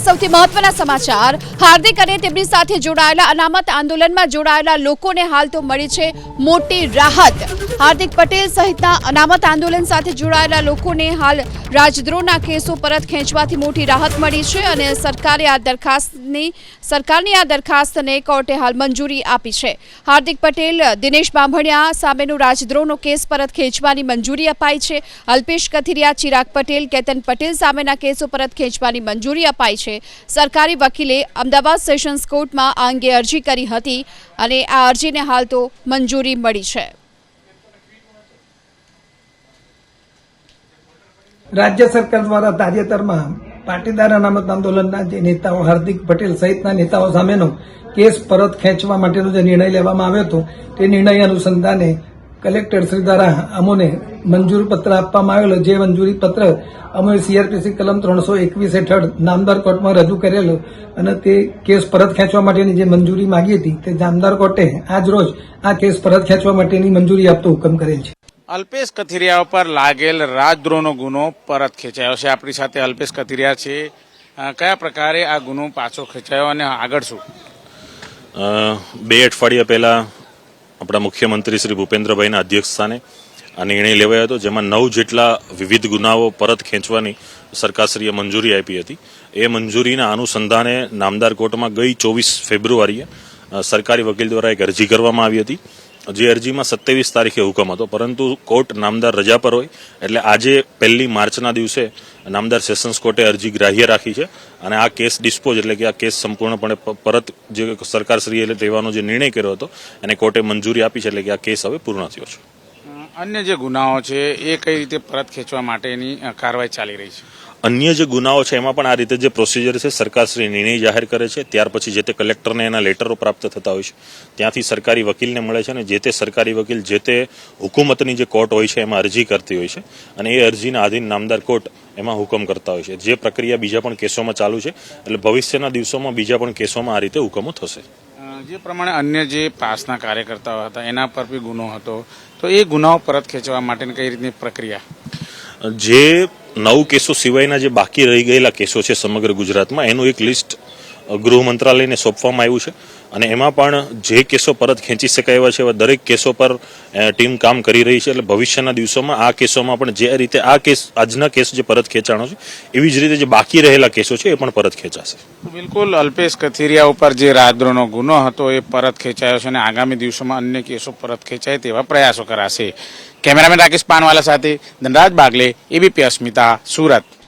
સૌથી મહત્વના સમાચાર હાર્દિક અને તેમની સાથે જોડાયેલા અનામત આંદોલનમાં જોડાયેલા લોકોને હાલ તો મળી છે મોટી રાહત। હાર્દિક પટેલ સહિતના અનામત આંદોલન સાથે જોડાયેલા લોકોને હાલ રાજદ્રોહના કેસો પરત ખેંચવાથી મોટી રાહત મળી છે અને સરકારની આ દરખાસ્તને કોર્ટે હાલ મંજૂરી આપી છે। હાર્દિક પટેલ દિનેશ બાંભણિયા સામેનો રાજદ્રોહનો કેસ પરત ખેંચવાની મંજૂરી અપાઈ છે। અલ્પેશ કથિરિયા, ચિરાગ પટેલ, કેતન પટેલ સામેના કેસો પરત ખેંચવાની મંજૂરી અપાઈ છે। સરકારી વકીલે અમદાવાદ સેશન્સ કોર્ટમાં આ અંગે અરજી કરી હતી અને આ અરજીને હાલ તો મંજૂરી મળી છે। राज्य सरकार द्वारा ताजेतરમાં પાટીદાર અનામત આંદોલનના જે નેતાઓ હાર્દિક પટેલ સહિતના નેતાઓ સામેનો કેસ પરત ખેંચવા માટેનો જે નિર્ણય લેવામાં આવ્યો હતો તે નિર્ણય અનુસંધાને કલેક્ટર શ્રી દ્વારા અમોને મંજૂરી પત્ર આપવામાં આવેલો, જે મંજૂરી પત્ર અમે સીઆરપીસી કલમ 321 હેઠળ નામદાર કોર્ટમાં રજૂ કરેલો અને તે કેસ પરત ખેંચવા માટેની જે મંજૂરી માંગી હતી તે નામદાર કોર્ટે આજ રોજ આ કેસ પરત ખેંચવા માટેની મંજૂરી આપતો હુકમ કરેલ છે। અલ્પેશ કથિરિયા પર લાગેલ રાજદ્રોહનો ગુનો પરત ખેંચાયો છે। આપણી સાથે અલ્પેશ કથિરિયા છે। કયા પ્રકારે આ ગુનો પાછો ખેંચાયો અને આગળ શું? 2 અઠવાડિયા પહેલા આપણા મુખ્યમંત્રી શ્રી ભૂપેન્દ્રભાઈના અધ્યક્ષસ્થાને આ નિર્ણય લેવાયો હતો, જેમાં 9 જેટલા વિવિધ ગુનાઓ પરત ખેંચવાની સરકારશ્રીએ મંજૂરી આપી હતી। એ મંજૂરીના અનુસંધાને નામદાર કોર્ટમાં ગઈ 24 ફેબ્રુઆરીએ સરકારી વકીલ દ્વારા એક અરજી કરવામાં આવી હતી, જે અરજીમાં 27 તારીખે હુકમ હતો, પરંતુ કોર્ટ નામદાર રજા પર હોય એટલે આજે 1 માર્ચના દિવસે નામદાર સેશન્સ કોર્ટે અરજી ગ્રાહ્ય રાખી છે અને આ કેસ ડિસ્પોઝ એટલે કે આ કેસ સંપૂર્ણપણે પરત જે સરકારશ્રીએ લેવાનો જે નિર્ણય કર્યો હતો એને કોર્ટે મંજૂરી આપી છે, એટલે કે આ કેસ હવે પૂર્ણ થયો છે। અન્ય જે ગુનાઓ છે એ કઈ રીતે પરત ખેંચવા માટેની કાર્યવાહી ચાલી રહી છે? અન્ય જે ગુનાઓ છે એમાં પણ આ રીતે જે પ્રોસિજર છે સરકારશ્રી નિર્ણય જાહેર કરે છે, ત્યાર પછી જે તે કલેક્ટરને એના લેટરો પ્રાપ્ત થતા હોય છે, ત્યાંથી સરકારી વકીલને મળે છે અને જે તે સરકારી વકીલ જે તે હુકુમતની જે કોર્ટ હોય છે એમાં અરજી કરતી હોય છે અને એ અરજીના આધીન નામદાર કોર્ટ એમાં હુકમ કરતા હોય છે। જે પ્રક્રિયા બીજા પણ કેસોમાં ચાલુ છે, એટલે ભવિષ્યના દિવસોમાં બીજા પણ કેસોમાં આ રીતે હુકમો થશે। જે પ્રમાણે અન્ય જે પાસના કાર્યકર્તાઓ હતા એના પર બી ગુનો હતો, તો એ ગુનાઓ પરત ખેંચવા માટેની કઈ રીતની પ્રક્રિયા? જે 9 કેસો સિવાયના જે બાકી રહી ગયેલા કેસો છે સમગ્ર ગુજરાતમાં, એનું એક લિસ્ટ ગૃહ મંત્રાલયને સોંપવામાં આવ્યું છે અને એમાં પણ જે કેસો પરત ખેંચી શકાય એવા છે એવા દરેક કેસો પર ટીમ કામ કરી રહી છે। એટલે ભવિષ્યના દિવસોમાં આ કેસોમાં પણ જે રીતે આ કેસ આજના કેસ જે પરત ખેંચાણો છે એવી જ રીતે જે બાકી રહેલા કેસો છે એ પણ પરત ખેંચાશે। બિલકુલ, અલ્પેશ કથિરિયા ઉપર જે રાજદ્રોહનો ગુનો હતો એ પરત ખેંચાયો છે અને આગામી દિવસોમાં અન્ય કેસો પરત ખેંચાય તેવા પ્રયાસો કરાશે। કેમેરામેન રાકેશ પાનવાલા સાથે ધનરાજ બાગલે, એબીપી અસ્મિતા, સુરત।